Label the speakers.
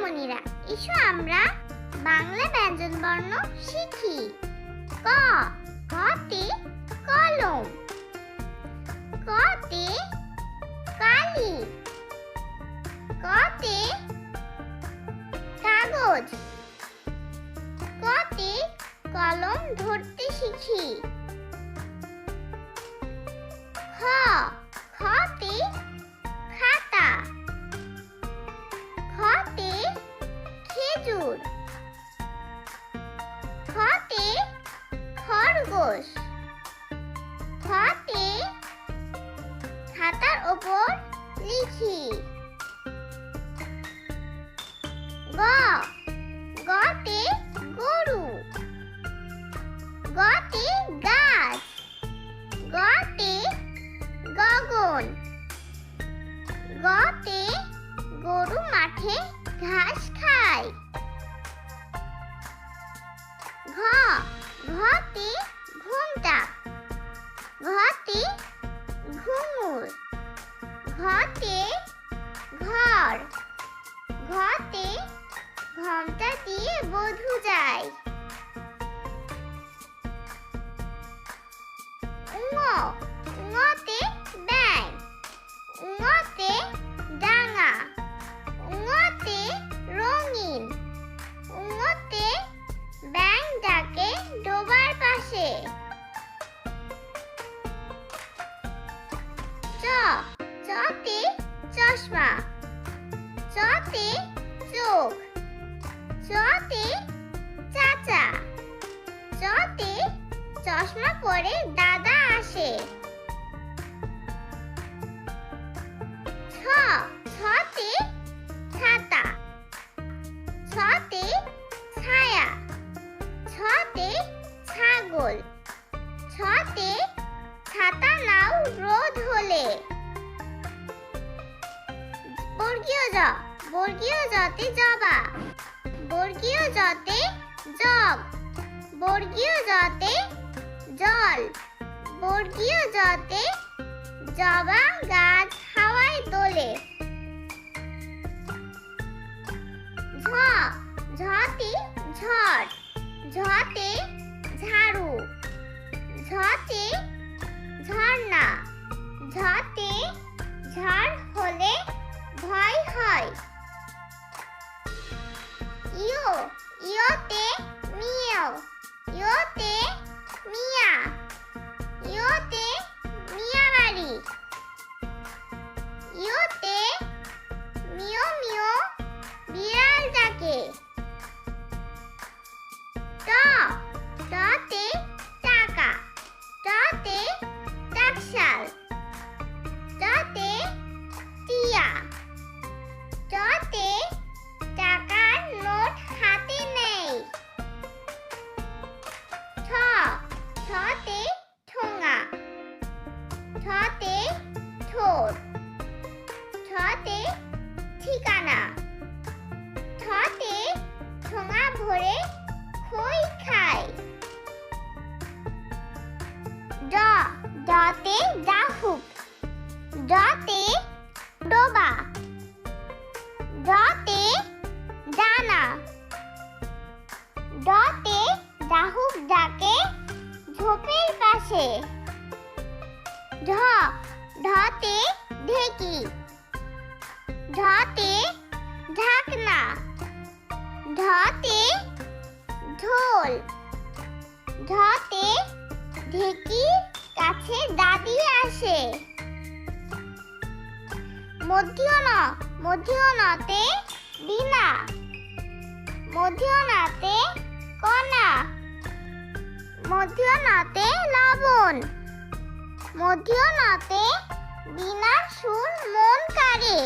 Speaker 1: বোনেরা, এসো আমরা বাংলা ব্যঞ্জনবর্ণ শিখি। ক, কতে কলম, কতে কালি, কতে কাগজ, কতে কলম ধরতে শিখি। খ, খতে খাতা, খতে খেজুর, খতে খরগোশ, খতে খাতার ওপর লিখি। গ, গতে গরু, গতে গাছ, গতে গগন, গতে গরু মাঠে ঘাস খায়। ঘ, ঘতে ঘুমটা, ঘতে ঘুঙুর, ঘতে ঘর, ঘতে ঘোমটা দিয়ে বধূ যায়। ঙ, ঙতে ব্যাঙ, ঙতে ডাঙা, ঙতে রঙিন, ঙতে ব্যাঙ ডাকে ডোবার পাশে। চ, চতে চশমা, চতে চোখ, চতে চাচা, চতে চশমা পরে দাদা আসে। ছ, ছতে ছাতা, ছতে ছায়া, ছতে ছাগল, ছতে ছাতা নাও রোদ হলে। বর্গীয় জ, বর্গীয় জতে জবা, বর্গীয় জতে জগ, বর্গীয় জতে জল, বর্গীয় জতে জবা গাছ হাওয়ায় দোলে। ঝ, ঝতে ঝড়, ঝতে ঝাড়ু, ঝতে ঝর্ণা, ঝতে ঝড় হলে ভয় হয়। ইয়, ইয়তে মিয়াও, ইয়তে মিয়া, ইয়তে মিয়া বাড়ি, ইয়তে মিও মিও বিড়াল ডাকে। ট, টতে টাকা, টতে টাকশাল, টতে টিয়া, টতে টাকার নোট হাতে নেই। ঠ, ঠতে ঠোঙা, ঠতে ঠোঁট, ঠতে ঠিকানা, ঠতে ঠোঙা ভরে খই খায়। ড, ডতে ডাহুক, ডতে ডোবা, ডতে ডানা, ডতে ডাহুক ডাকে ঝোপের পাশে। ঢ, ঢতে ঢেকি, ঢতে ঢাকনা, ঢতে ঢোল, ঢতে ঢেকির কাছে দাদি আসে। মধ্যীয় ন, মধ্যীয় নতে বীণা, মধ্যীয় নাতে কণা, মধ্যীয় নাতে লবণ, মধ্যীয় নাতে বীণার সুর মন কাড়ে।